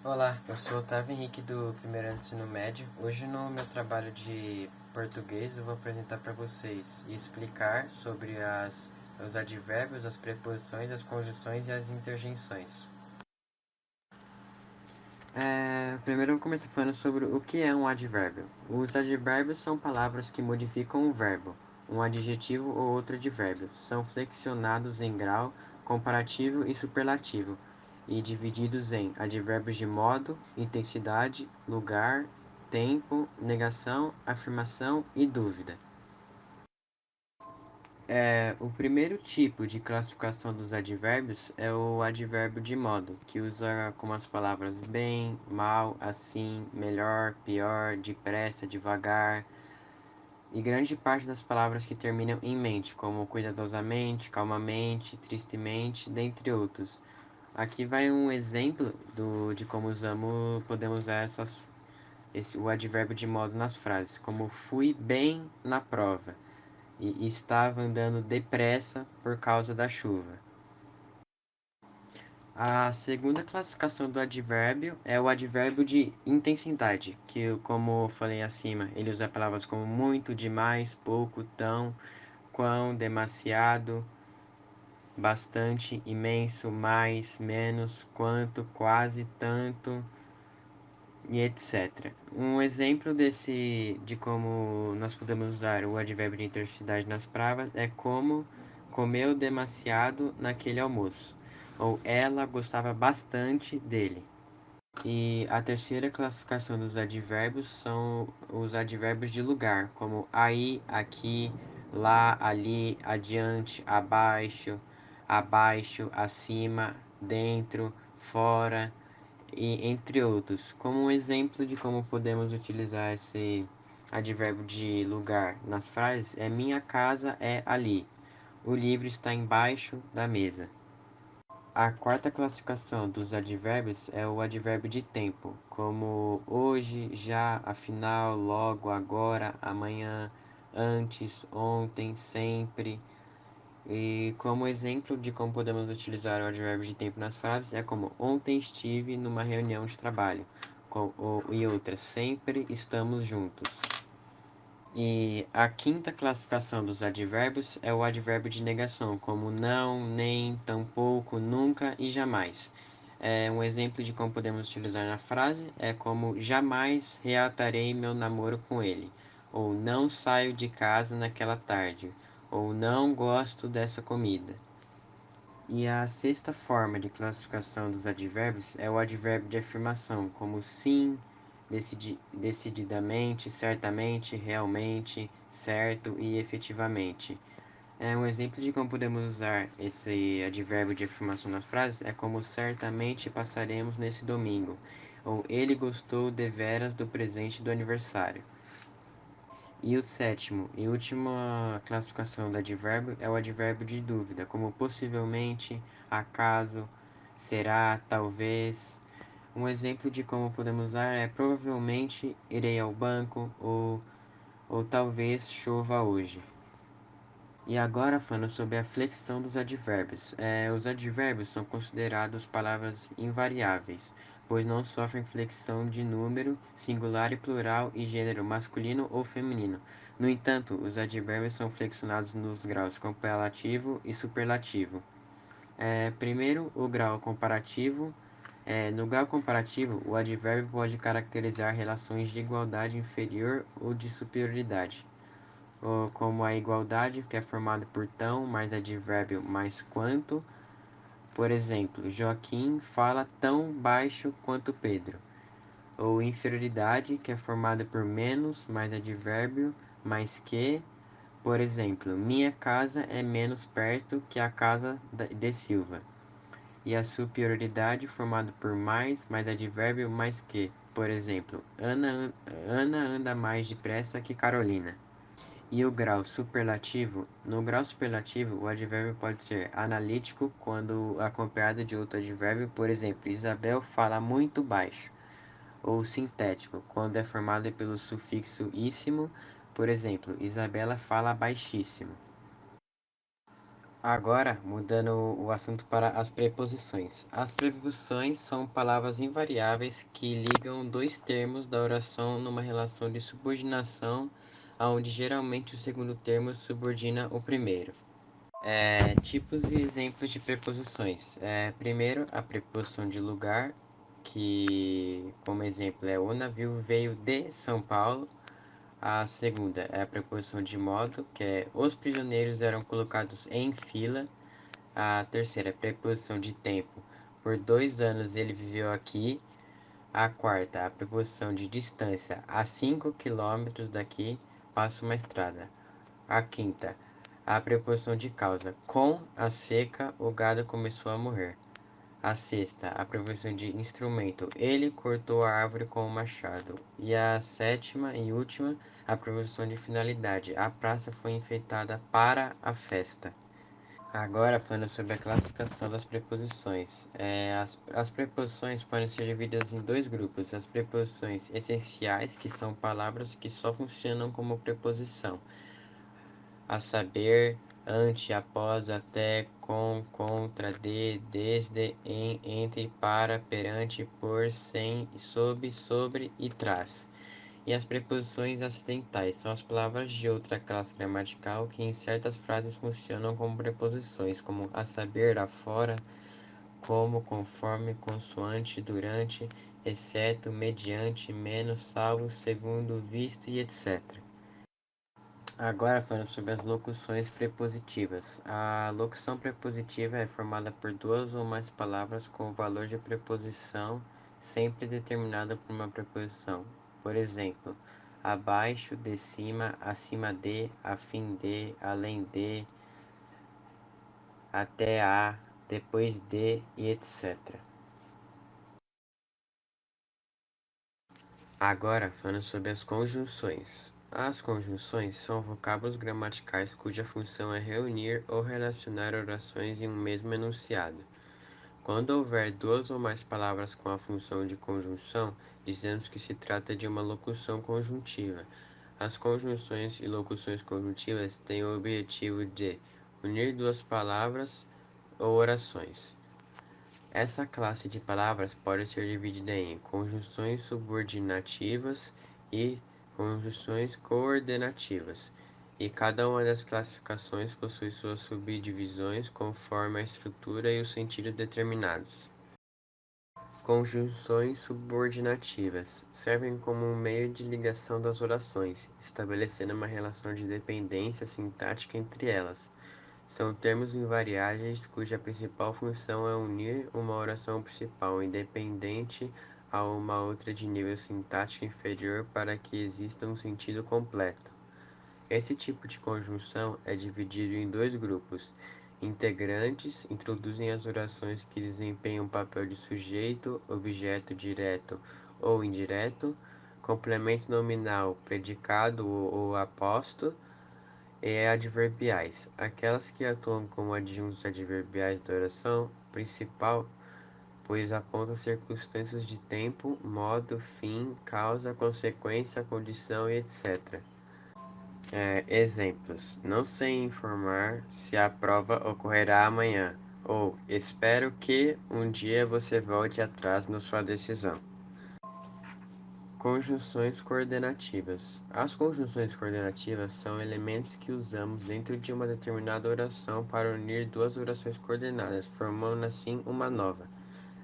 Olá, eu sou o Otávio Henrique do primeiro ano de ensino médio. Hoje no meu trabalho de português eu vou apresentar para vocês e explicar sobre os advérbios, as preposições, as conjunções e as interjeições. Primeiro eu vou começar falando sobre o que é um advérbio. Os advérbios são palavras que modificam um verbo, um adjetivo ou outro advérbio. São flexionados em grau, comparativo e superlativo, e divididos em advérbios de modo, intensidade, lugar, tempo, negação, afirmação e dúvida. O primeiro tipo de classificação dos advérbios é o advérbio de modo, que usa como as palavras bem, mal, assim, melhor, pior, depressa, devagar, e grande parte das palavras que terminam em mente, como cuidadosamente, calmamente, tristemente, dentre outros. Aqui vai um exemplo de como podemos usar o advérbio de modo nas frases, como fui bem na prova e estava andando depressa por causa da chuva. A segunda classificação do advérbio é o advérbio de intensidade, que, como eu falei acima, ele usa palavras como muito, demais, pouco, tão, quão, demasiado, bastante, imenso, mais, menos, quanto, quase, tanto, e etc. Um exemplo de como nós podemos usar o advérbio de intensidade nas palavras é como comeu demasiado naquele almoço, ou ela gostava bastante dele. E a terceira classificação dos advérbios são os advérbios de lugar, como aí, aqui, lá, ali, adiante, abaixo, abaixo, acima, dentro, fora, e entre outros. Como um exemplo de como podemos utilizar esse advérbio de lugar nas frases, é minha casa é ali. O livro está embaixo da mesa. A quarta classificação dos advérbios é o advérbio de tempo, como hoje, já, afinal, logo, agora, amanhã, antes, ontem, sempre. E como exemplo de como podemos utilizar o advérbio de tempo nas frases é como ontem estive numa reunião de trabalho, e outra, sempre estamos juntos. E a quinta classificação dos advérbios é o advérbio de negação, como não, nem, tampouco, nunca e jamais. Um exemplo de como podemos utilizar na frase é como jamais reatarei meu namoro com ele, ou não saio de casa naquela tarde, ou não gosto dessa comida. E a sexta forma de classificação dos advérbios é o advérbio de afirmação, como sim, decididamente, certamente, realmente, certo e efetivamente. Um exemplo de como podemos usar esse advérbio de afirmação nas frases é como certamente passaremos nesse domingo, ou ele gostou deveras do presente do aniversário. E o sétimo e última classificação do advérbio é o advérbio de dúvida, como possivelmente, acaso, será, talvez. Um exemplo de como podemos usar é provavelmente irei ao banco ou talvez chova hoje. E agora falando sobre a flexão dos advérbios. Os advérbios são considerados palavras invariáveis, pois não sofrem flexão de número, singular e plural e gênero masculino ou feminino. No entanto, os advérbios são flexionados nos graus comparativo e superlativo. Primeiro, o grau comparativo. No grau comparativo, o advérbio pode caracterizar relações de igualdade inferior ou de superioridade, como a igualdade, que é formada por tão mais advérbio mais quanto. Por exemplo, Joaquim fala tão baixo quanto Pedro. Ou inferioridade, que é formada por menos mais advérbio mais que. Por exemplo, minha casa é menos perto que a casa de Silva. E a superioridade formada por mais advérbio mais que. Por exemplo, Ana anda mais depressa que Carolina. E o grau superlativo? No grau superlativo, o advérbio pode ser analítico quando acompanhado de outro advérbio, por exemplo, Isabel fala muito baixo. Ou sintético, quando é formado pelo sufixo íssimo, por exemplo, Isabela fala baixíssimo. Agora, mudando o assunto para as preposições. As preposições são palavras invariáveis que ligam dois termos da oração numa relação de subordinação, onde geralmente o segundo termo subordina o primeiro. Tipos e exemplos de preposições. Primeiro, a preposição de lugar, que, como exemplo, é o navio veio de São Paulo. A segunda é a preposição de modo, que é os prisioneiros eram colocados em fila. A terceira é a preposição de tempo, por 2 anos ele viveu aqui. A quarta, a preposição de distância, a 5 km daqui passa uma estrada. A quinta, a preposição de causa, com a seca o gado começou a morrer. A sexta, a preposição de instrumento, ele cortou a árvore com o machado. E a sétima e última, a preposição de finalidade, a praça foi enfeitada para a festa. Agora, falando sobre a classificação das preposições. As preposições podem ser divididas em dois grupos. As preposições essenciais, que são palavras que só funcionam como preposição, a saber, ante, após, até, com, contra, de, desde, em, entre, para, perante, por, sem, sob, sobre e tras. E as preposições acidentais são as palavras de outra classe gramatical que em certas frases funcionam como preposições, como a saber, afora, como, conforme, consoante, durante, exceto, mediante, menos, salvo, segundo, visto e etc. Agora falando sobre as locuções prepositivas. A locução prepositiva é formada por duas ou mais palavras com o valor de preposição sempre determinado por uma preposição. Por exemplo, abaixo, de cima, acima de, a fim de, além de, até a, depois de e etc. Agora, falando sobre as conjunções. As conjunções são vocábulos gramaticais cuja função é reunir ou relacionar orações em um mesmo enunciado. Quando houver duas ou mais palavras com a função de conjunção, dizemos que se trata de uma locução conjuntiva. As conjunções e locuções conjuntivas têm o objetivo de unir duas palavras ou orações. Essa classe de palavras pode ser dividida em conjunções subordinativas e conjunções coordenativas, e cada uma das classificações possui suas subdivisões conforme a estrutura e o sentido determinados. Conjunções subordinativas servem como um meio de ligação das orações, estabelecendo uma relação de dependência sintática entre elas. São termos invariáveis cuja principal função é unir uma oração principal independente a uma outra de nível sintático inferior para que exista um sentido completo. Esse tipo de conjunção é dividido em dois grupos. Integrantes introduzem as orações que desempenham o papel de sujeito, objeto direto ou indireto, complemento nominal, predicado ou aposto, e adverbiais, aquelas que atuam como adjuntos adverbiais da oração principal, pois apontam circunstâncias de tempo, modo, fim, causa, consequência, condição e etc. Exemplos: não sei informar se a prova ocorrerá amanhã, ou espero que um dia você volte atrás na sua decisão. Conjunções coordenativas. As conjunções coordenativas são elementos que usamos dentro de uma determinada oração para unir duas orações coordenadas, formando assim uma nova.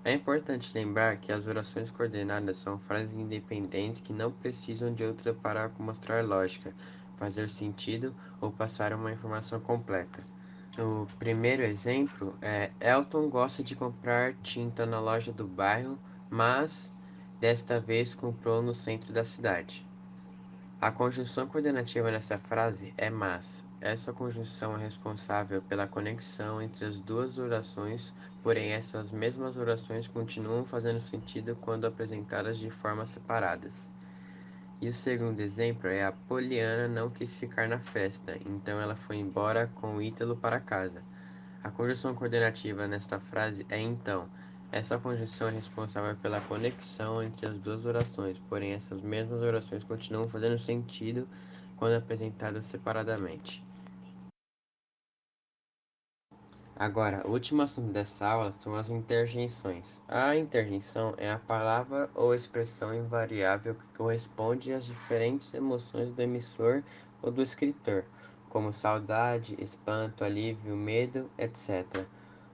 É importante lembrar que as orações coordenadas são frases independentes que não precisam de outra para mostrar lógica, fazer sentido ou passar uma informação completa. O primeiro exemplo é: Elton gosta de comprar tinta na loja do bairro, mas desta vez comprou no centro da cidade. A conjunção coordenativa nessa frase é mas. Essa conjunção é responsável pela conexão entre as duas orações, porém essas mesmas orações continuam fazendo sentido quando apresentadas de formas separadas. E o segundo exemplo é: a Poliana não quis ficar na festa, então ela foi embora com o Ítalo para casa. A conjunção coordenativa nesta frase é então. Essa conjunção é responsável pela conexão entre as duas orações, porém essas mesmas orações continuam fazendo sentido quando apresentadas separadamente. Agora, o último assunto dessa aula são as interjeições. A interjeição é a palavra ou expressão invariável que corresponde às diferentes emoções do emissor ou do escritor, como saudade, espanto, alívio, medo, etc.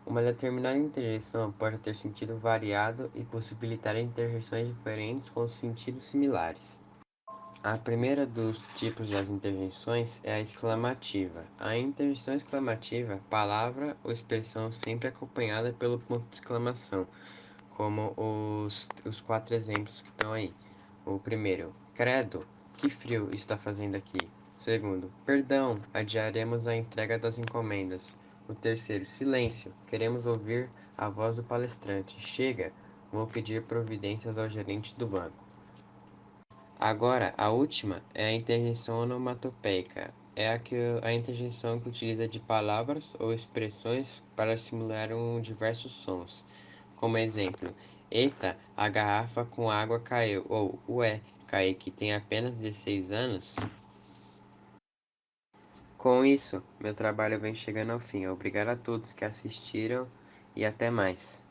Uma determinada interjeição pode ter sentido variado e possibilitar interjeições diferentes com sentidos similares. A primeira dos tipos das interjeições é a exclamativa. A interjeição exclamativa, palavra ou expressão sempre acompanhada pelo ponto de exclamação, como os quatro exemplos que estão aí. O primeiro, credo, que frio está fazendo aqui. O segundo, perdão, adiaremos a entrega das encomendas. O terceiro, silêncio, queremos ouvir a voz do palestrante. Chega, vou pedir providências ao gerente do banco. Agora, a última é a interjeição onomatopeica. É a interjeição que utiliza de palavras ou expressões para simular diversos sons. Como exemplo, eita, a garrafa com água caiu. Ou, ué, Kaique tem apenas 16 anos? Com isso, meu trabalho vem chegando ao fim. Obrigado a todos que assistiram e até mais.